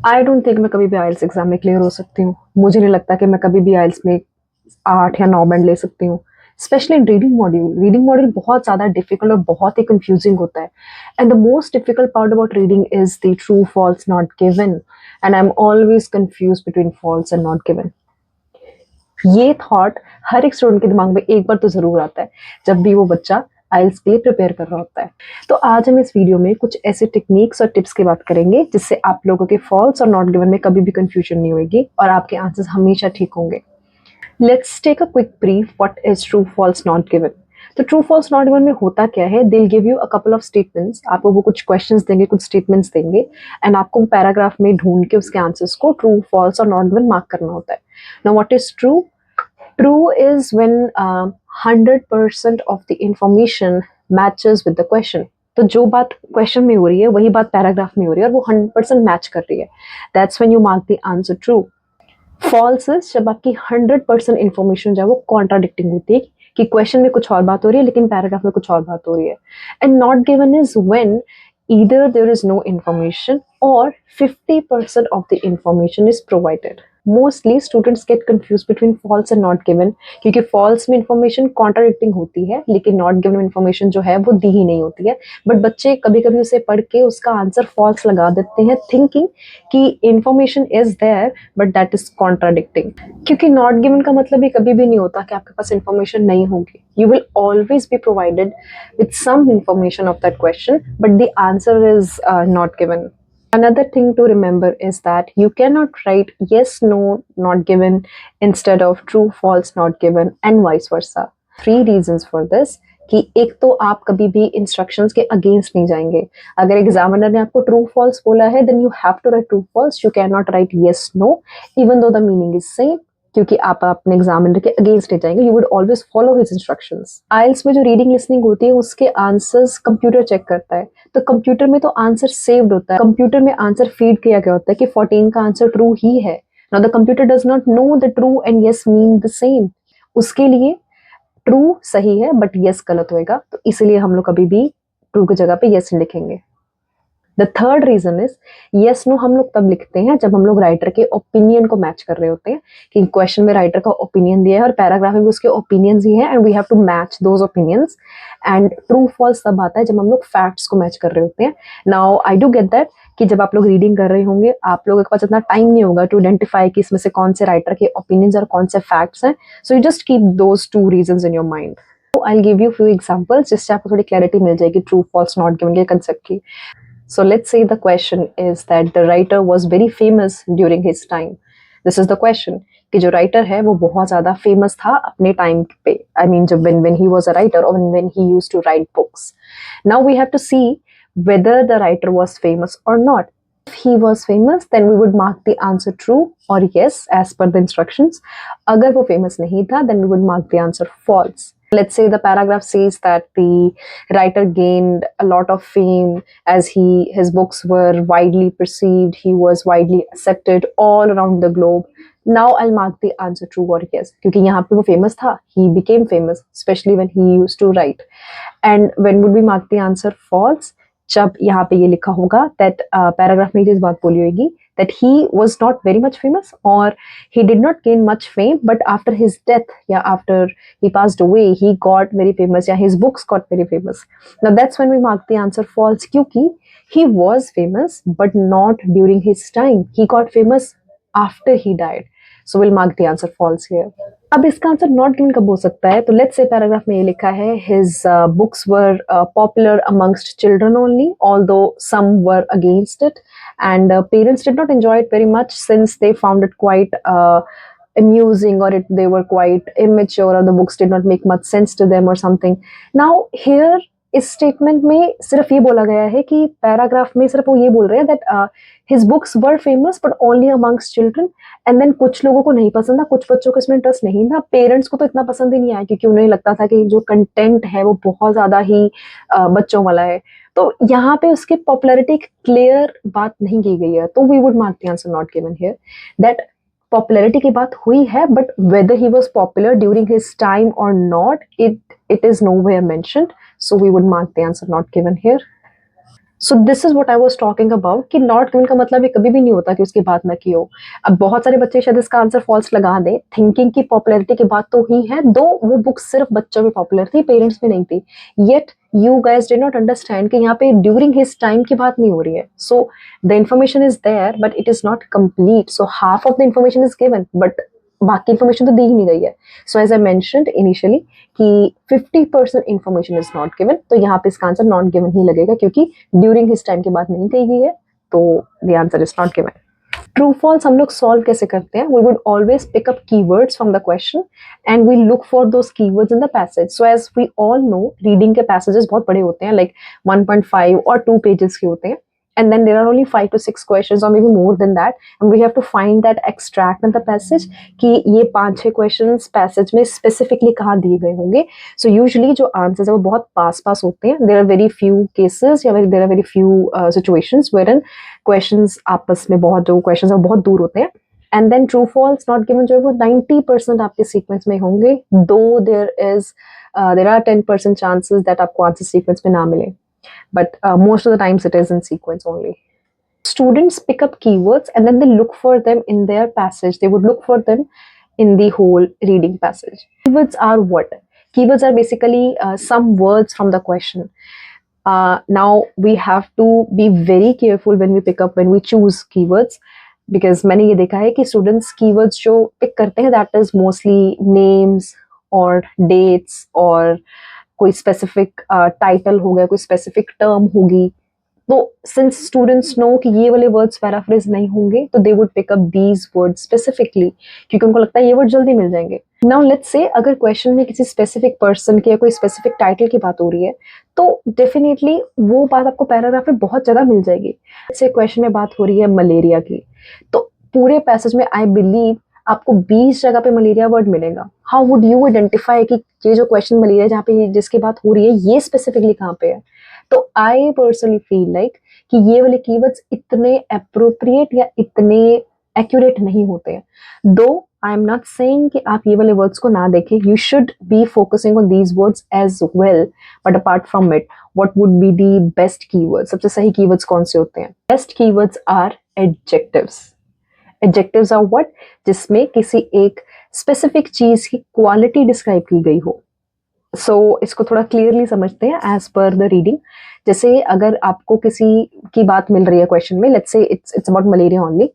I don't think मैं कभी भी आइल्स एग्जाम में क्लियर हो सकती हूँ। मुझे नहीं लगता कि मैं कभी भी आइल्स में 8 या 9 बैंड ले सकती हूँ। स्पेशली इन रीडिंग मॉड्यूल बहुत ज़्यादा डिफिकल्ट और बहुत ही कंफ्यूजिंग होता है। And the most difficult part about reading is the true false not given, and I am always confuse between false and not given. ये थॉट हर एक स्टूडेंट के दिमाग में एक बार तो ज़रूर आता है, जब भी वो बच्चा आइल्स के लिए प्रिपेयर कर रहा होता है। तो आज हम इस वीडियो में कुछ ऐसे टेक्निक्स और टिप्स की बात करेंगे, जिससे आप लोगों के फॉल्स और नॉट गिवन में कभी भी कंफ्यूजन नहीं होगी और आपके आंसर्स हमेशा ठीक होंगे। Let's take a quick brief what is true false not given. तो ट्रू फॉल्स नॉट गिवन में होता क्या है, they will give you a couple of statements, आपको वो कुछ क्वेश्चंस देंगे, कुछ स्टेटमेंट्स देंगे, एंड आपको पैराग्राफ में ढूंढ के उसके आंसर्स को ट्रू फॉल्स और नॉट गिवन मार्क करना होता है। Now what is true? True is when 100% of the information matches with the question. तो जो बात क्वेश्चन में हो रही है वही बात पैराग्राफ में हो रही है और वो 100% मैच कर रही है। That's when you mark the answer true. False is जब आपकी 100% इंफॉर्मेशन जो है वो कॉन्ट्राडिक्टिंग होती है, कि क्वेश्चन में कुछ और बात हो रही है लेकिन पैराग्राफ में कुछ और बात हो रही है। And not given is when either there is no information or 50% of the information is provided. Mostly students get confused between false and not given, क्योंकि false में information contradicting होती है लेकिन not given information जो है वो दी ही नहीं होती है। बट बच्चे कभी कभी उसे पढ़ के उसका आंसर false लगा देते हैं, थिंकिंग कि information is there but that is contradicting। क्योंकि not given का मतलब ये कभी भी नहीं होता कि आपके पास information नहीं होगी। You will always be provided with some information of that question, but the answer is not given. Another thing to remember is that you cannot write yes, no, not given instead of true, false, not given, and vice versa. 3 reasons for this. कि एक तो आप कभी भी instructions के against नहीं जाएंगे। अगर एग्जामिनर ने आपको ट्रू फॉल्स बोला है, then you have to write true false. You can not write yes no even though the meaning is same, क्योंकि आप अपने एग्जामिनर के अगेंस्ट नहीं जाएंगे। You would always follow his instructions. IELTS में जो रीडिंग लिसनिंग होती है उसके आंसर्स कंप्यूटर चेक करता है, तो कंप्यूटर में तो आंसर सेव्ड होता है, कंप्यूटर में आंसर फीड किया गया होता है कि 14 का आंसर ट्रू ही है। Now the computer does not know the true and yes mean the same. उसके लिए ट्रू सही है बट यस गलत होएगा, तो इसलिए हम लोग कभी भी ट्रू की जगह पे यस लिखेंगे। The third reason is yes no हम लोग तब लिखते हैं जब हम लोग राइटर के ओपिनियन को मैच कर रहे होते हैं, कि क्वेश्चन में राइटर का ओपिनियन दिया है और पैराग्राफ में भी उसके ओपिनियंस ही हैं, and we have to match those opinions. And true false तब आता है जब हम लोग फैक्ट्स को मैच कर रहे होते हैं। Now I do get that कि जब आप लोग रीडिंग कर रहे होंगे आप लोगों के पास इतना टाइम नहीं होगा टू आइडेंटिफाई कि इसमें से कौन से राइटर के ओपिनियंस और कौन से फैक्ट्स हैं। So you just keep those 2 reasons in your mind. I'll give you few examples जिससे आपको थोड़ी क्लैरिटी मिल जाएगी ट्रू फॉल्स नॉट गिवन के कंसेप्ट की। So let's say the question is that the writer was very famous during his time. This is the question कि जो writer है वो बहुत ज़्यादा famous था अपने time पे। I mean जब when he was a writer or when he used to write books. Now we have to see whether the writer was famous or not. If he was famous, then we would mark the answer true or yes as per the instructions. अगर वो famous नहीं था, then we would mark the answer false. Let's say the paragraph says that the writer gained a lot of fame as his books were widely perceived, he was widely accepted all around the globe. Now I'll mark the answer true or yes, क्योंकि यहाँ पे वो famous था, he became famous, especially when he used to write. And when would we mark the answer false? जब यहाँ पे ये लिखा होगा that पैराग्राफ में ये चीज बात बोली होगी that he was not very much famous or he did not gain much fame, but after his death, yeah, after he passed away, he got very famous, yeah, his books got very famous. Now that's when we mark the answer false, क्योंकि he was famous but not during his time, he got famous after he died. So we'll mark the answer false here. अब इसका answer not given कब हो सकता है? तो let's say paragraph में ये लिखा है his books were popular amongst children only although some were against it, and parents did not enjoy it very much since they found it quite amusing, or they were quite immature, or the books did not make much sense to them or something. Now here इस statement में सिर्फ ये बोला गया है कि paragraph में सिर्फ वो ये बोल रहे हैं that his books were famous but only amongst children, and then कुछ लोगों को नहीं पसंद था, कुछ बच्चों को इसमें इंटरेस्ट नहीं था, पेरेंट्स को तो इतना पसंद ही नहीं आया क्योंकि उन्हें लगता था कि जो कंटेंट है वो बहुत ज्यादा ही बच्चों वाला है। तो यहाँ पे उसके पॉपुलैरिटी क्लियर बात नहीं की गई है, तो we would mark the answer not given here. That popularity की बात हुई है but whether he was popular during his time or not, it is nowhere mentioned, so we would mark the answer not given here. So this is what I was talking about कि not given का मतलब ये कभी भी नहीं होता कि उसकी बात ना की हो। अब बहुत सारे बच्चे शायद इसका आंसर फॉल्स लगा दें, थिंकिंग की पॉपुलैरिटी की बात तो ही है, दो वो बुक सिर्फ बच्चों में पॉपुलर थी, पेरेंट्स में नहीं थी। Yet you guys did not understand कि यहाँ पे ड्यूरिंग हिज टाइम की बात नहीं हो रही है। So the information is there but it is not complete, so half of the information is given but बाकी इन्फॉर्मेशन तो दी ही नहीं गई है। So as I mentioned initially कि 50% इन्फॉर्मेशन इज नॉट गिवन, तो यहाँ पे इसका आंसर नॉट गिवन ही लगेगा क्योंकि ड्यूरिंग हिज टाइम की बात नहीं कही गई है, तो the answer is not given. True false हम लोग सॉल्व कैसे करते हैं? We would always pick up keywords from the question and we look for those keywords in the passage. So as we all know reading के passages बहुत बड़े होते हैं, लाइक 1.5 और 2 पेजेस के होते हैं, and then there are only 5 to 6 questions or maybe more than that, and we have to find that extract in the passage कि ये 5-6 questions passage में specifically कहाँ दिए गए होंगे। So usually जो answers है वो बहुत पास होते हैं। There are very few cases या there are very few situations wherein questions आपस में बहुत जो questions है वो बहुत दूर होते हैं। And then true false not given जो है वो 90% आपके sequence में होंगे, though there are 10% chances that आपको answer sequence में ना मिले, but most of the times it is in sequence only. Students pick up keywords and then they look for them in their passage. They would look for them in the whole reading passage. Keywords are what? Keywords are basically some words from the question. Now we have to be very careful when we choose keywords, because मैंने ये देखा है कि students keywords जो pick करते हैं that is mostly names or dates or कोई specific title हो गया, कोई स्पेसिफिक टर्म होगी। तो सिंस स्टूडेंट्स नो कि ये वाले वर्ड्स पैराफ्रेज नहीं होंगे, तो they would pick up these words specifically, क्योंकि उनको लगता है ये वर्ड जल्दी मिल जाएंगे। नाउ लेट्स से अगर क्वेश्चन में किसी स्पेसिफिक पर्सन की या कोई स्पेसिफिक टाइटल की बात हो रही है, तो डेफिनेटली वो बात आपको पैराग्राफ में बहुत जगह मिल जाएगी। जैसे क्वेश्चन में बात हो रही है मलेरिया की, तो पूरे पैसेज में आई बिलीव आपको 20 जगह पे मलेरिया वर्ड मिलेगा। हाउ वुड यू आइडेंटिफाई कि ये जो क्वेश्चन मलेरिया जहाँ पे जिसकी बात हो रही है ये स्पेसिफिकली कहाँ पे है? तो आई पर्सनली फील लाइक कि ये वाले कीवर्ड्स इतने अप्रोप्रिएट या इतने एक्यूरेट नहीं होते हैं। दो आई एम नॉट सेइंग कि आप ये वाले वर्ड्स को ना देखें, you should be focusing on these words as well, but apart from it what would be the best keywords? सबसे सही कीवर्ड्स कौन से होते हैं? Best keywords are adjectives. Adjectives are what? जिसमें किसी एक स्पेसिफिक चीज की क्वालिटी डिस्क्राइब की गई हो। इसको थोड़ा क्लियरली समझते हैं एज पर द रीडिंग। जैसे अगर आपको किसी की बात मिल रही है क्वेश्चन में, let's say it's about malaria only,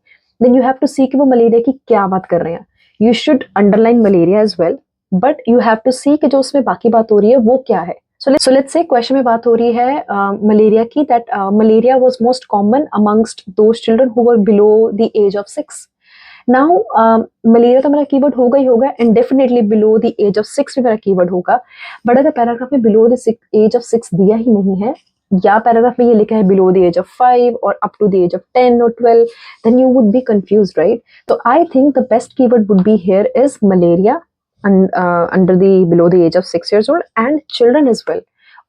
then you have to see कि वो मलेरिया की क्या बात कर रहे हैं। You should underline malaria as well, but you have to see कि जो उसमें बाकी बात हो रही है वो क्या है। सो लेट्स से क्वेश्चन में बात हो रही है मलेरिया की, that malaria was most common amongst those children who were below the age of 6। Now malaria तो मेरा कीवर्ड होगा ही होगा, and definitely below the age of 6 भी मेरा कीवर्ड होगा। बट अगर पैराग्राफ में बिलो द एज ऑफ 6 दिया ही नहीं है, या पैराग्राफ में ये लिखा है बिलो द एज ऑफ 5 और up to the age of 10 और 12, then you would be confused, right? तो I think the best keyword would be here is malaria under the below the age of 6 years old and children as well.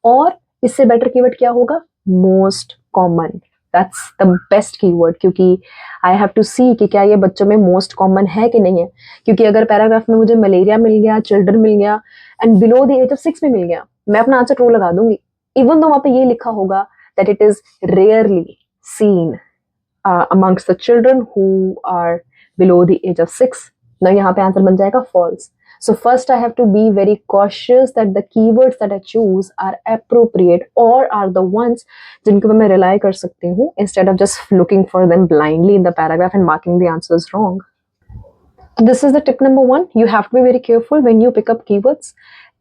और इससे better keyword क्या होगा? Most common. That's the best keyword, क्योंकि I have to see कि क्या ये बच्चों में मोस्ट कॉमन है कि नहीं है। क्योंकि अगर पैराग्राफ में मुझे मलेरिया मिल गया, चिल्ड्रन मिल गया and below the age of 6 में मिल गया, मैं अपना आंसर ट्रू लगा दूंगी, इवन दो वहां पे ये लिखा होगा that it is rarely seen amongst the children who are below the age of 6। ना यहाँ पे आंसर बन जाएगा false. So first I have to be very cautious that the keywords that I choose are appropriate or are the ones जिनके मैं rely कर सकती हूँ, instead of just looking for them blindly in the paragraph and marking the answers wrong. This is the tip number 1. You have to be very careful when you pick up keywords.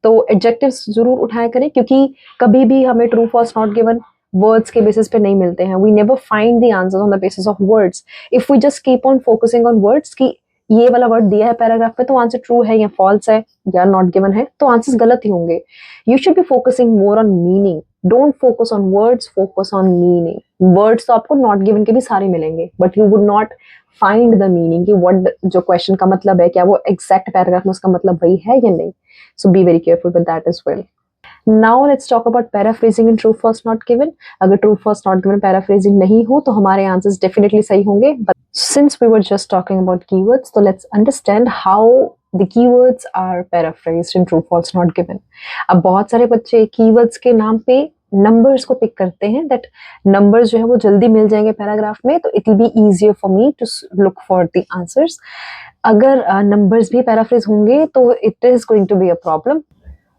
तो adjectives जरूर उठाया करें, क्योंकि कभी भी हमें true false not given words के basis पे नहीं मिलते हैं। We never find the answers on the basis of words. If we just keep on focusing on words कि ये वाला वर्ड दिया है पैराग्राफ में तो आंसर ट्रू है या फॉल्स है या नॉट गिवन है, तो आंसर्स गलत ही होंगे। You should be focusing more on meaning. Don't focus on words, focus on meaning. Words तो आपको नॉट गिवन के भी सारे मिलेंगे, but you would not find the meaning कि व्हाट जो क्वेश्चन का मतलब है, क्या वो एग्जैक्ट पैराग्राफ में उसका मतलब वही है या नहीं। So be very careful with that as well. Now let's talk about paraphrasing in true false not given. अगर true false not given paraphrasing नहीं हो तो हमारे answers definitely सही होंगे। But since we were just talking about keywords, so let's understand how the keywords are paraphrased in true false not given. अब बहुत सारे बच्चे keywords के नाम पे नंबर्स को पिक करते हैं, दैट नंबर्स जो है वो जल्दी मिल जाएंगे पैराग्राफ में, तो it will be easier for me to look for the answers. अगर नंबर्स भी पैराफ्रेज होंगे तो it is going to be a problem.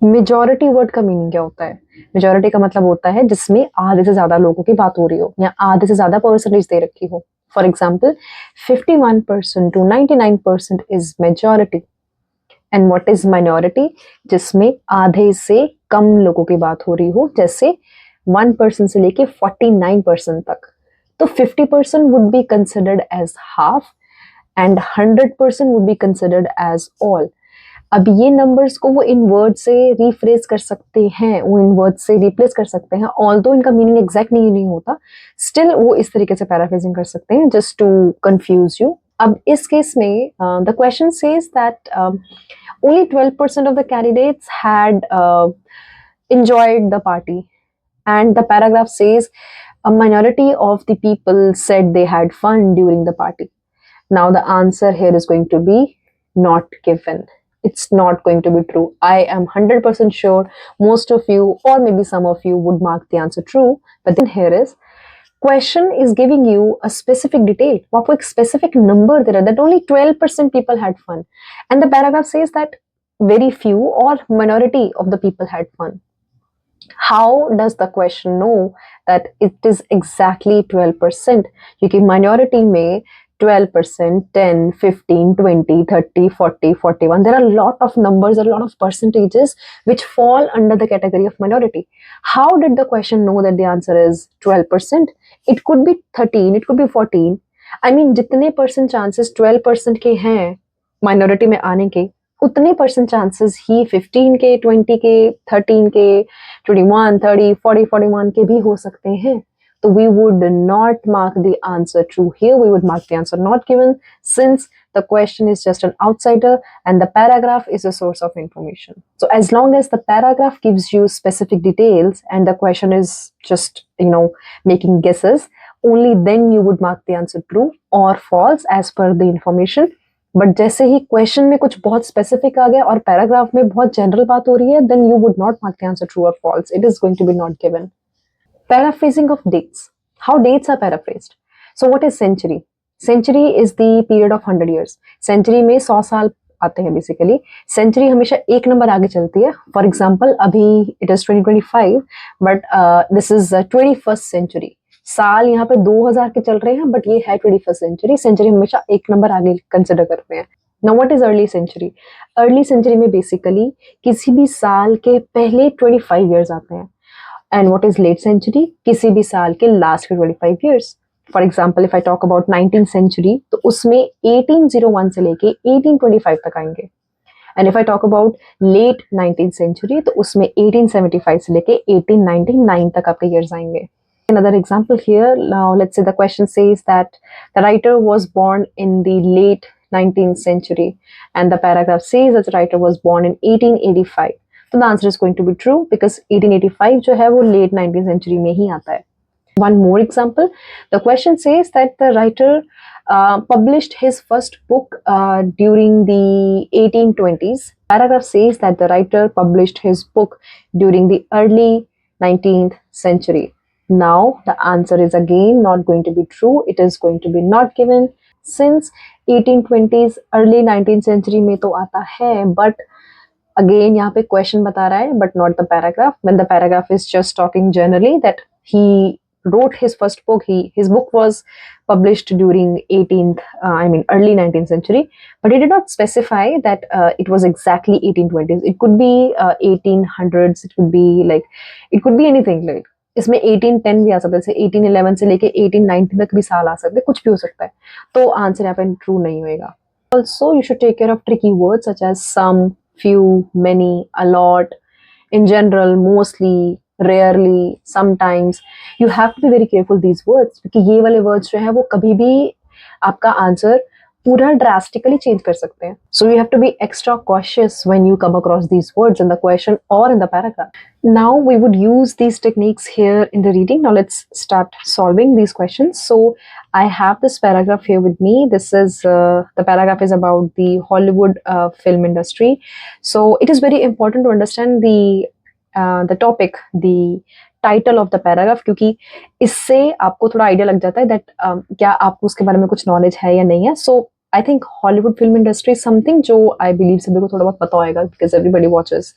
Majority word का मीनिंग क्या होता है? मेजॉरिटी का मतलब होता है जिसमें आधे से ज्यादा लोगों की बात हो रही हो या आधे से ज्यादा परसेंटेज दे रखी हो। For example 51% to 99% is majority. And what is minority? जिसमें आधे से कम लोगों की बात हो रही हो, जैसे 1% से लेके 49% तक। तो 50% would be considered as half and 100% would be considered as all. अब ये नंबर्स को वो इन वर्ड से रिफ्रेज कर सकते हैं, वो इन वर्ड से रिप्लेस कर सकते हैं, ऑल्दो इनका मीनिंग एग्जैक्ट नहीं होता, स्टिल वो इस तरीके से पैराफ्रेजिंग कर सकते हैं जस्ट टू कंफ्यूज यू। अब इस केस में the question says that only 12% of the candidates had enjoyed the party, and the paragraph says a minority of the people said they had fun during the party. Now the answer here is going to be not given. It's not going to be true. I am 100% sure most of you, or maybe some of you, would mark the answer true. But then here is question is giving you a specific detail. आपको एक specific number दे रहा है that only 12% people had fun, and the paragraph says that very few or minority of the people had fun. How does the question know that it is exactly 12%? क्योंकि minority में 12%, 10, 15, 20, 30, 40, 41. There are a lot of numbers, a lot of percentages which fall under the category of minority. How did the question know that the answer is 12%? It could be 13, it could be 14. I mean, जितने percent chances 12% के हैं minority में आने के, उतने percent chances ही 15 के, 20 के, 13 के, 21, 30, 40, 41 के भी हो सकते हैं। So we would not mark the answer true here. We would mark the answer not given, since the question is just an outsider and the paragraph is a source of information. So as long as the paragraph gives you specific details and the question is just, making guesses, only then you would mark the answer true or false as per the information. But जैसे ही question में कुछ बहुत specific आ गया और paragraph में बहुत general बात हो रही है, then you would not mark the answer true और false. It is going to be not given. Paraphrasing of dates. How dates are paraphrased? So what is century? Century is the period of 100 years. Century में 100 साल आते हैं basically. Century हमेशा एक number आगे चलती है. फॉर एग्जाम्पल अभी it is 2025 but this is 21st century. साल यहाँ पे 2000 के चल रहे हैं बट ये है 21st सेंचुरी. सेंचुरी हमेशा एक नंबर आगे कंसिडर करते हैं. Now what is early century? Early century में बेसिकली किसी भी साल के पहले 25 ईयर्स आते हैं. And what is late century? किसी भी साल के last के 25 years. For example, if I talk about 19th century, तो उसमें 1801 से लेके 1825 तक आएंगे. And if I talk about late 19th century, तो उसमें 1875 से लेके 1899 तक आपके years आएंगे. Another example here. Now let's say the question says that the writer was born in the late 19th century, and the paragraph says that the writer was born in 1885. तो the answer is going to be true because 1885 जो है वो late 19th century में ही आता है. One more example. The question says that the writer published his first book during the 1820s. Paragraph says that the writer published his book during the early 19th century. Now the answer is again not going to be true. It is going to be not given, since 1820s early 19th century में तो आता है, but again यहाँ पे question बता रहा है but not the paragraph. When the paragraph is just talking generally that he wrote his first book, his book was published during early 19th century, but he did not specify that it was exactly 1820s. It could be 1800s. It could be anything. Like इसमें 1810 भी आ सकता है, जैसे 1811 से लेके 1890 तक भी साल आ सकते हैं, कुछ भी हो सकता है. तो आंसर यहाँ पे ट्रू नहीं होएगा. Also, you should take care of tricky words such as some, few, many, a lot, in general, mostly, rarely, sometimes. You have to be very careful these words, क्योंकि ये वाले words जो है वो कभी भी आपका आंसर पूरा drastically change कर सकते हैं. So you have to be extra cautious when you come across these words in the question or in the paragraph. Now we would use these techniques here in the reading. Now let's start solving these questions. So I have this paragraph here with me. This is the paragraph is about the Hollywood film industry. So it is very important to understand the topic, the title of the paragraph, क्योंकि इससे आपको थोड़ा idea लग जाता है that क्या आपको उसके बारे में कुछ नॉलेज है या नहीं है. So I think Hollywood film industry is something जो आई बिलीव सभी को थोड़ा बहुत पता होएगा, because everybody watches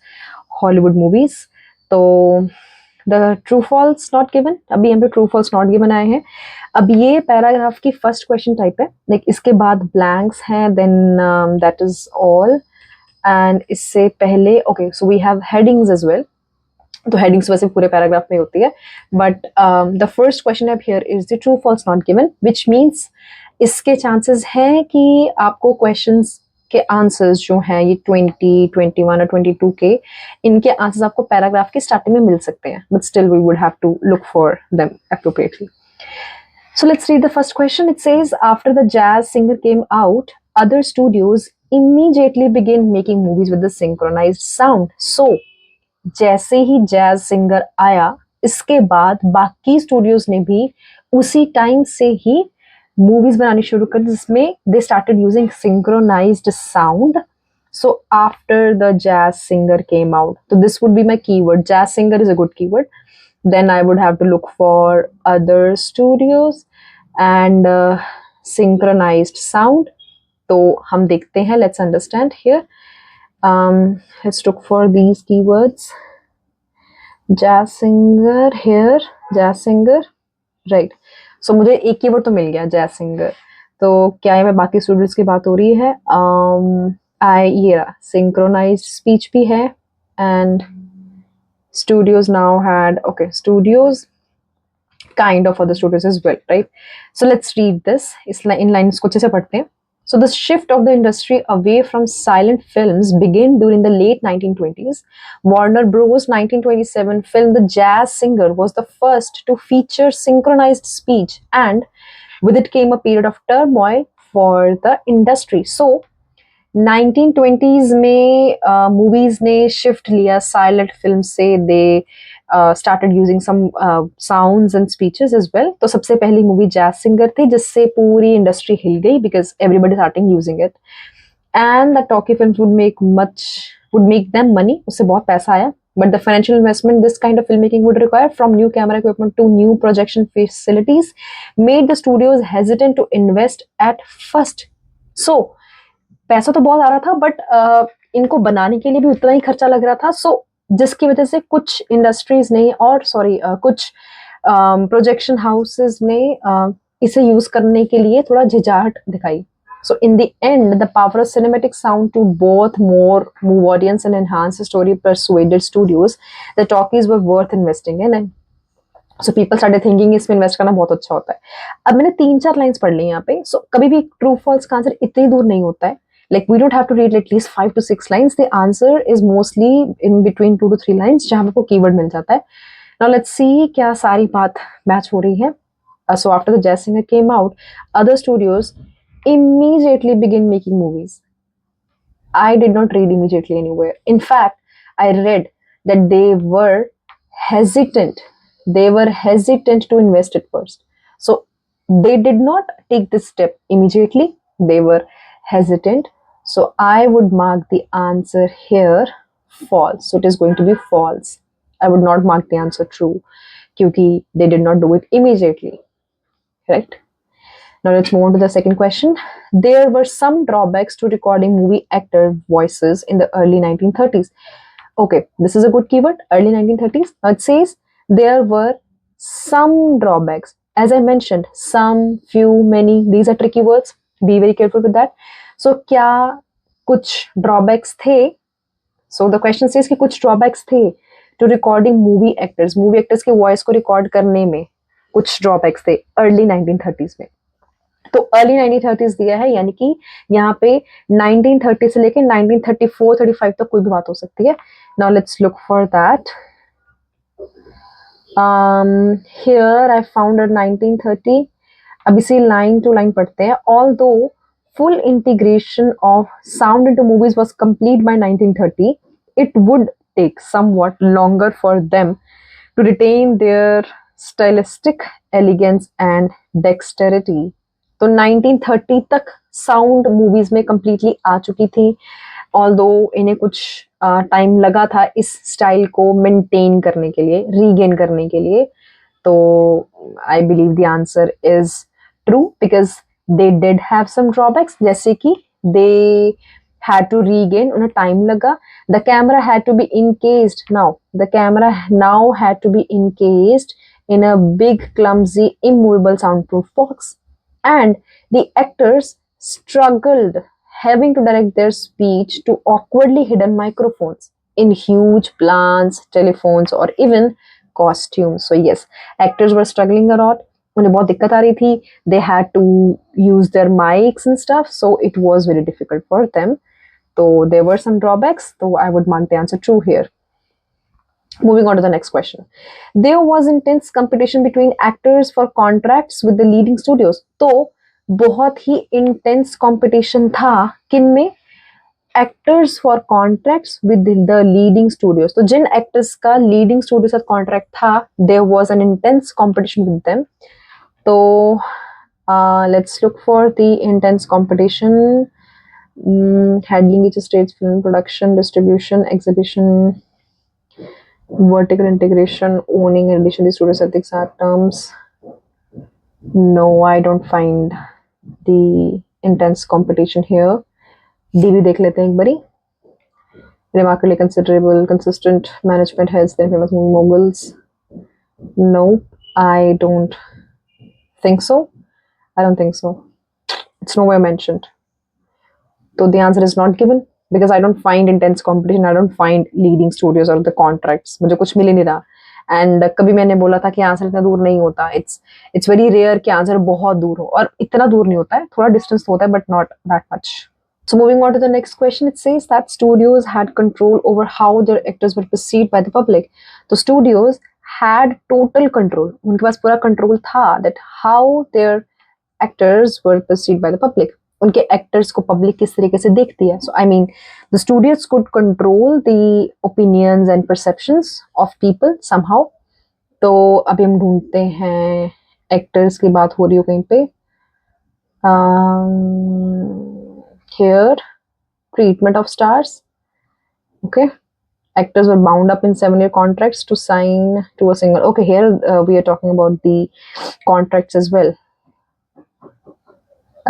Hollywood movies. तो the true false not given, अभी यहाँ पे ट्रू फॉल्स नॉट गिवन आए हैं. अब ये पैराग्राफ की फर्स्ट क्वेश्चन टाइप है, लाइक इसके बाद ब्लैंक्स हैं, then that is all. And इससे पहले okay, so we have headings as well. तो हेडिंग्स वैसे पूरे पैराग्राफ में होती है, बट द फर्स्ट क्वेश्चन अब here is the true false not given, which means इसके चांसेस हैं कि आपको क्वेश्चंस के आंसर्स जो हैं ये 20, 21 और 22 के, इनके आंसर्स आपको पैराग्राफ की स्टार्टिंग में मिल सकते हैं, but still we would have to look for them appropriately. So let's read the first question. It says, after the jazz singer came out, other studios immediately began making movies with the synchronized sound. So, जैसे ही jazz singer आया, इसके बाद बाकी studios ने भी उसी time से ही movies बनानी शुरू कर दी, जिसमें they started using synchronized sound. So after the jazz singer came out, तो this would be my keyword. Jazz singer is a good keyword. Then I would have to look for other studios and synchronized sound. तो हम देखते हैं, let's understand here. Let's look for these keywords. Jazz singer here, jazz singer, right. So मुझे एक keyword तो मिल गया, jazz singer. तो क्या ये बाकी स्टूडियोज की बात हो रही है? ये synchronized speech भी है, and studios now had studios, kind of other studios as well, right? So let's read this in line इसको अच्छे से पढ़ते हैं. So the shift of the industry away from silent films began during the late 1920s. Warner Bros. 1927 film The Jazz Singer was the first to feature synchronized speech, and with it came a period of turmoil for the industry. So 1920s में movies ने shift लिया silent film से. They started using some sounds and speeches as well. तो सबसे पहली movie jazz singer थी, जिससे पूरी इंडस्ट्री हिल गई, because everybody starting using it. And the talkie films would make them money, उससे बहुत पैसा आया. But the financial investment this kind of filmmaking would require, from new camera equipment to new projection facilities, made the studios hesitant to invest at first. So पैसा तो बहुत आ रहा था, but इनको बनाने के लिए भी उतना ही खर्चा लग रहा था. सो जिसकी वजह से कुछ इंडस्ट्रीज ने और कुछ प्रोजेक्शन हाउसेस ने इसे यूज करने के लिए थोड़ा झिझाहट दिखाई. So in the end, the power of cinematic sound to both move audience and enhance the story persuaded studios the talkies were worth investing in, and so people started thinking इसमें invest करना बहुत अच्छा होता है. अब मैंने 3-4 lines पढ़ ली यहाँ पे. सो कभी भी ट्रू फॉल्स का आंसर इतनी दूर नहीं होता है. Like we don't have to read at least 5 to 6 lines. The answer is mostly in between 2 to 3 lines, जहाँ पे आपको कीवर्ड मिल जाता है. Now let's see क्या सारी बात मैच हो रही है. So after the jazz singer came out, other studios immediately began making movies. I did not read immediately anywhere. In fact, I read that they were hesitant. They were hesitant to invest at first. So they did not take this step immediately. They were hesitant. So I would mark the answer here false. So it is going to be false. I would not mark the answer true, क्योंकि they did not do it immediately. Right? Now let's move on to the second question. There were some drawbacks to recording movie actor voices in the early 1930s. Okay, this is a good keyword, early 1930s. Now it says there were some drawbacks. As I mentioned, some, few, many, these are tricky words. Be very careful with that. So क्या कुछ drawbacks थे? So the question says कि कुछ drawbacks थे to recording movie actors. Movie actors की voice को record करने में कुछ drawbacks थे early 1930s में. तो अर्ली 1930s दिया है, यानी कि यहाँ पे 1930 से लेके 1934-35 तक कोई भी बात हो सकती है. Now let's look for that. Here I found a 1930. अब इसी लाइन टू लाइन पढ़ते हैं. Although full integration of sound into movies was complete by 1930, it would take somewhat longer for them to retain their stylistic elegance and dexterity. तो 1930 तक sound movies में completely आ चुकी थी. Although इन्हें कुछ time लगा था इस स्टाइल को मेंटेन करने के लिए, रीगेन करने के लिए। तो I believe the answer is true because they did have some drawbacks, जैसे कि दे had to regain, उन्हें टाइम लगा। The camera had to be encased now. The camera now had to be encased in a big, clumsy, immovable, soundproof box. And the actors struggled having to direct their speech to awkwardly hidden microphones in huge plants, telephones, or even costumes. So yes, actors were struggling a lot. उन्हें बहुत दिक्कत आ रही थी. They had to use their mics and stuff, so it was very difficult for them. So there were some drawbacks, so I would mark the answer true here. Moving on to the next question. There was intense competition between actors for contracts with the leading studios. तो बहुत ही intense competition था किन में? Actors for contracts with the leading studios. तो जिन actors का leading studios साथ contract था, there was an intense competition with them. So let's look for the intense competition. Handling each state's film production, distribution, exhibition, vertical integration, owning in addition to the studio's ethics are terms. No, I don't find the intense competition here. DB देख लेते हैं एक बारी. Remarkably considerable, consistent management heads, then famous movie moguls. No, I don't think so. I don't think so. It's nowhere mentioned. So the answer is not given because I don't find intense competition. I don't find leading studios or the contracts. मुझे कुछ मिल ही नहीं रहा. And कभी मैंने बोला था कि answer इतना दूर नहीं होता. It's very rare कि आंसर बहुत दूर हो, और इतना दूर नहीं होता है, थोड़ा डिस्टेंस होता है, but not that much. So moving on to the next question, it says that studios had control over how their actors were perceived by the public. So studios had total control. उनके पास पूरा control था that how their actors were perceived by the public. उनके actors को public किस तरीके से देखती है. So I mean the studios could control the opinions and perceptions of people somehow. तो अभी हम ढूंढते हैं, एक्टर्स की बात हो रही हो कहीं पे. Here treatment of stars. Okay, actors were bound up in 7-year contracts to sign to a single. Okay, here we are talking about the contracts as well.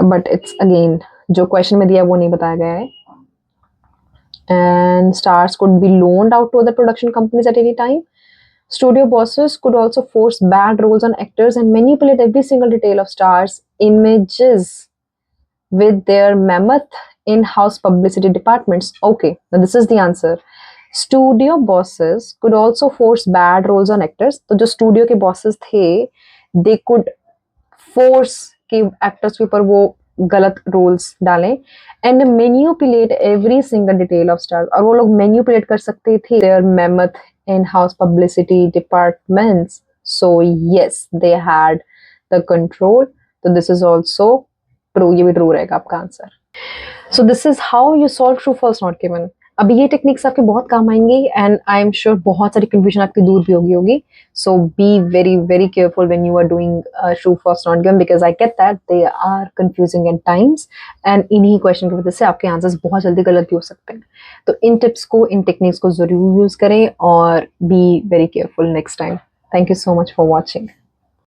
But it's again जो question में दिया वो नहीं बताया गया है. And stars could be loaned out to other production companies at any time. Studio bosses could also force bad roles on actors and manipulate every single detail of stars' images with their mammoth in-house publicity departments. Okay, now this is the answer. Studio bosses could also force bad roles on actors. तो जो studio के bosses थे, they could force कि actors के ऊपर वो गलत roles डालें and manipulate every single detail of star. और वो लोग मैन्युपुलेट कर सकते थे their mammoth in house publicity departments. So yes, they had the control. तो दिस इज ऑल्सो ट्रू. ये भी ट्रू रहेगा आपका answer. So this is how you solve true false not given. अभी ये टेक्निक्स आपके बहुत काम आएंगी एंड आई एम श्योर बहुत सारी कंफ्यूजन आपकी दूर भी होगी. So be very very careful when you are doing true false not given because I get that they are confusing at times and इन्हीं क्वेश्चन की वजह से आपके आंसर्स बहुत जल्दी गलत भी हो सकते हैं. तो इन टिप्स को, इन टेक्निक्स को जरूर यूज करें और B very careful next time. Thank you so much for watching.